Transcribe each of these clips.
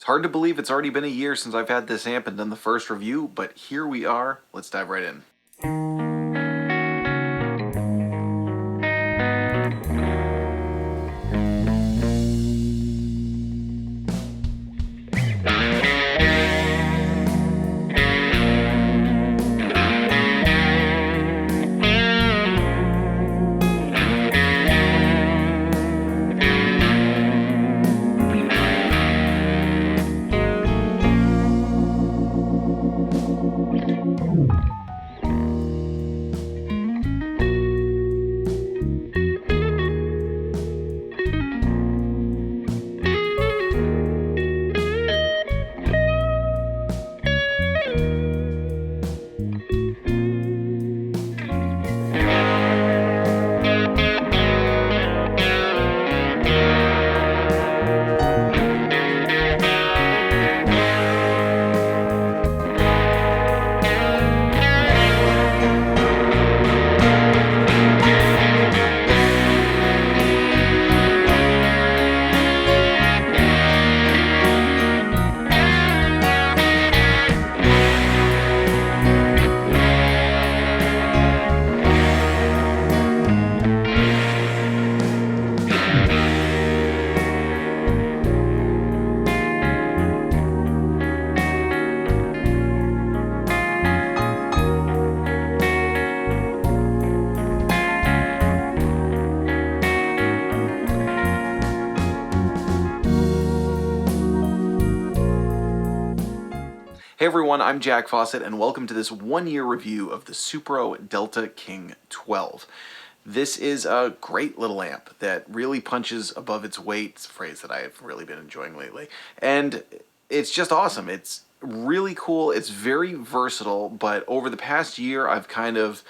It's hard to believe it's already been a year since I've had this amp and done the first review, but here we are. Let's dive right in. Hey everyone, I'm Jack Fossett and welcome to this one-year review of the Supro Delta King 12. This is a great little amp that really punches above its weight. It's a phrase that I've really been enjoying lately. And it's just awesome. It's really cool. It's very versatile, but over the past year I've kind of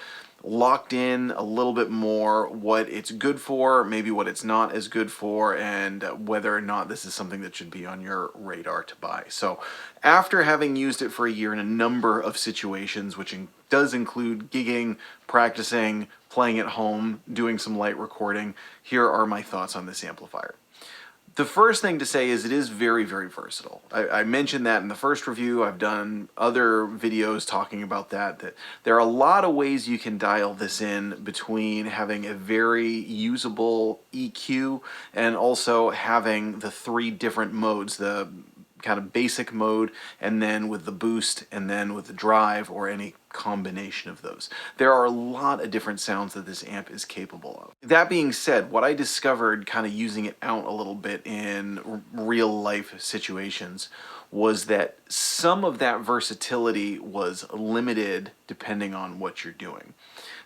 locked in a little bit more what it's good for, maybe what it's not as good for, and whether or not this is something that should be on your radar to buy. So after having used it for a year in a number of situations, which does include gigging, practicing, playing at home, doing some light recording, here are my thoughts on this amplifier. The first thing to say is it is very, very versatile. I mentioned that in the first review. I've done other videos talking about that there are a lot of ways you can dial this in between having a very usable EQ and also having the three different modes, the kind of basic mode, and then with the boost, and then with the drive, or any combination of those. There are a lot of different sounds that this amp is capable of. That being said, what I discovered kind of using it out a little bit in real life situations was that some of that versatility was limited depending on what you're doing.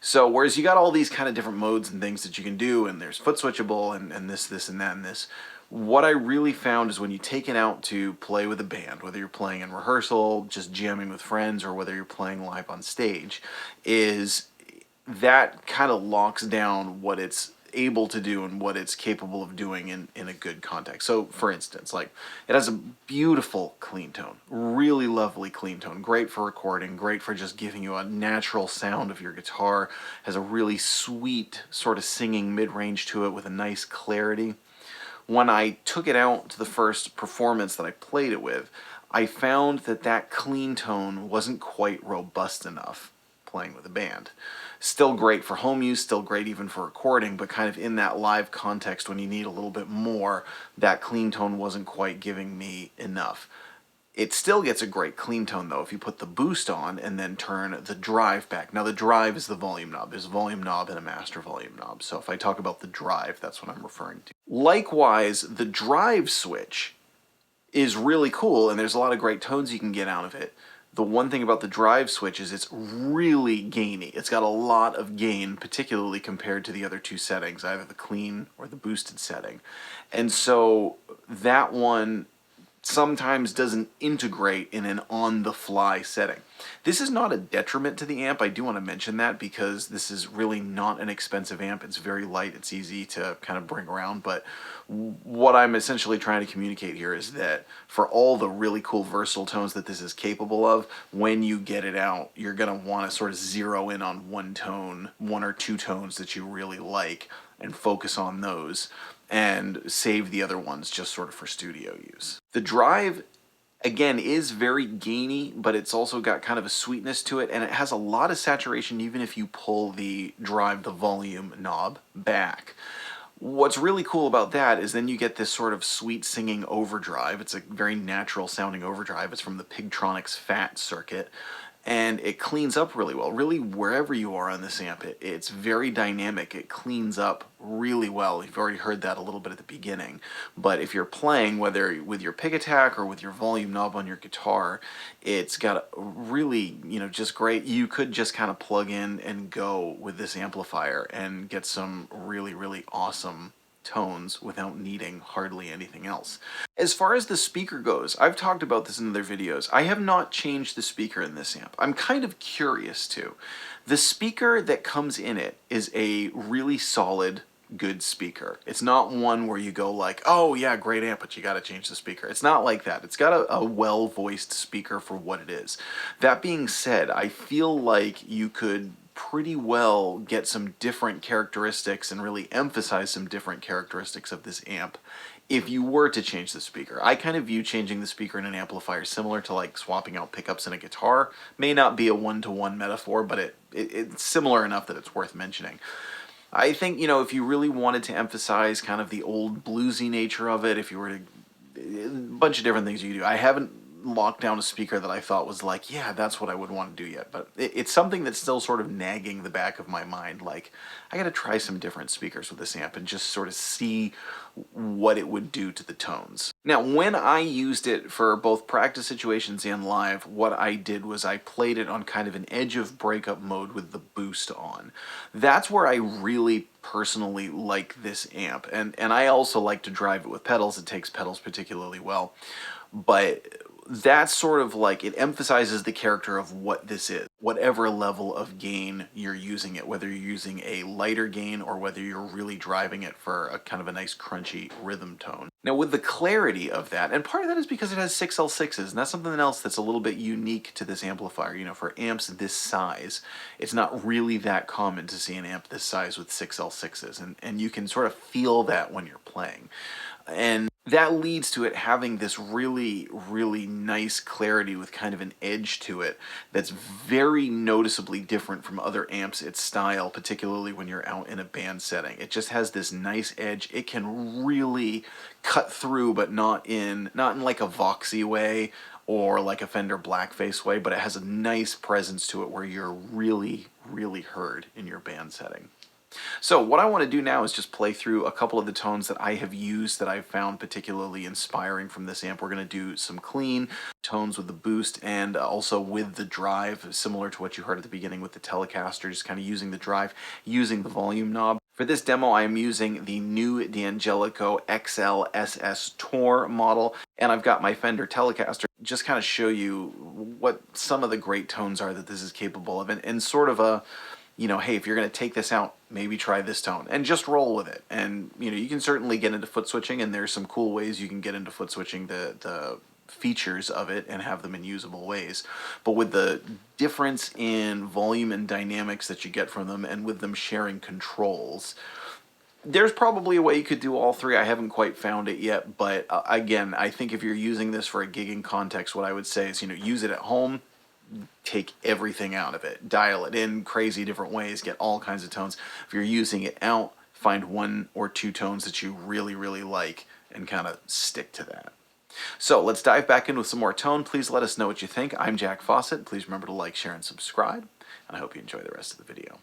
So whereas you got all these kind of different modes and things that you can do, and there's foot switchable and this and that and this, what I really found is when you take it out to play with a band, whether you're playing in rehearsal, just jamming with friends, or whether you're playing live on stage, is that kind of locks down what it's able to do and what it's capable of doing in a good context. So for instance, like, it has a beautiful clean tone, really lovely clean tone, great for recording, great for just giving you a natural sound of your guitar, has a really sweet sort of singing mid-range to it with a nice clarity. When I took it out to the first performance that I played it with, I found that that clean tone wasn't quite robust enough playing with a band. Still great for home use, still great even for recording, but kind of in that live context when you need a little bit more, that clean tone wasn't quite giving me enough. It still gets a great clean tone though if you put the boost on and then turn the drive back. Now the drive is the volume knob. There's a volume knob and a master volume knob. So if I talk about the drive, that's what I'm referring to. Likewise, the drive switch is really cool and there's a lot of great tones you can get out of it. The one thing about the drive switch is it's really gainy. It's got a lot of gain, particularly compared to the other two settings, either the clean or the boosted setting. And so that one sometimes doesn't integrate in an on-the-fly setting. This is not a detriment to the amp. I do want to mention that because this is really not an expensive amp. It's very light. It's easy to kind of bring around. But what I'm essentially trying to communicate here is that for all the really cool versatile tones that this is capable of, when you get it out, you're going to want to sort of zero in on one tone, one or two tones that you really like, and focus on those and save the other ones just sort of for studio use. The drive Again, is very gainy, but it's also got kind of a sweetness to it, and it has a lot of saturation even if you pull the volume knob back. What's really cool about that is then you get this sort of sweet singing overdrive. It's a very natural sounding overdrive. It's from the Pigtronics Fat circuit, and it cleans up really well. Really, wherever you are on this amp, it's very dynamic. It cleans up really well. You've already heard that a little bit at the beginning. But if you're playing, whether with your pick attack or with your volume knob on your guitar, it's got a really, just great. You could just kind of plug in and go with this amplifier and get some really, really awesome tones without needing hardly anything else. As far as the speaker goes, I've talked about this in other videos. I have not changed the speaker in this amp. I'm kind of curious to. The speaker that comes in it is a really solid, good speaker. It's not one where you go like, oh yeah, great amp, but you gotta change the speaker. It's not like that. It's got a well-voiced speaker for what it is. That being said, I feel like you could pretty well get some different characteristics and really emphasize some different characteristics of this amp if you were to change the speaker. I kind of view changing the speaker in an amplifier similar to like swapping out pickups in a guitar. May not be a one-to-one metaphor, but it's similar enough that it's worth mentioning. I think, if you really wanted to emphasize kind of the old bluesy nature of it, if you were to, a bunch of different things you could do. I haven't locked down a speaker that I thought was like, yeah, that's what I would want to do yet, but it's something that's still sort of nagging the back of my mind. Like, I gotta try some different speakers with this amp and just sort of see what it would do to the tones. Now, when I used it for both practice situations and live, what I did was I played it on kind of an edge of breakup mode with the boost on. That's where I really personally like this amp, and I also like to drive it with pedals. It takes pedals particularly well, but that's sort of like, it emphasizes the character of what this is, whatever level of gain you're using it, whether you're using a lighter gain or whether you're really driving it for a kind of a nice crunchy rhythm tone. Now with the clarity of that, and part of that is because it has 6L6s, and that's something else that's a little bit unique to this amplifier. For amps this size, it's not really that common to see an amp this size with 6L6s, and you can sort of feel that when you're playing. And that leads to it having this really, really nice clarity with kind of an edge to it that's very noticeably different from other amps its style, particularly when you're out in a band setting. It just has this nice edge. It can really cut through, but not in like a Voxy way or like a Fender Blackface way, but it has a nice presence to it where you're really, really heard in your band setting. So what I want to do now is just play through a couple of the tones that I have used that I've found particularly inspiring from this amp. We're going to do some clean tones with the boost and also with the drive, similar to what you heard at the beginning with the Telecaster, just kind of using the drive, using the volume knob. For this demo, I am using the new D'Angelico XL-SS Tour model, and I've got my Fender Telecaster, just kind of show you what some of the great tones are that this is capable of, and sort of a, hey, if you're going to take this out, maybe try this tone and just roll with it. And, you can certainly get into foot switching, and there's some cool ways you can get into foot switching the features of it and have them in usable ways. But with the difference in volume and dynamics that you get from them, and with them sharing controls, there's probably a way you could do all three. I haven't quite found it yet, but again, I think if you're using this for a gigging context, what I would say is, use it at home, take everything out of it, dial it in crazy different ways, get all kinds of tones. If you're using it out, find one or two tones that you really, really like and kind of stick to that. So let's dive back in with some more tone. Please let us know what you think. I'm Jack Fossett. Please remember to like, share, and subscribe, and I hope you enjoy the rest of the video.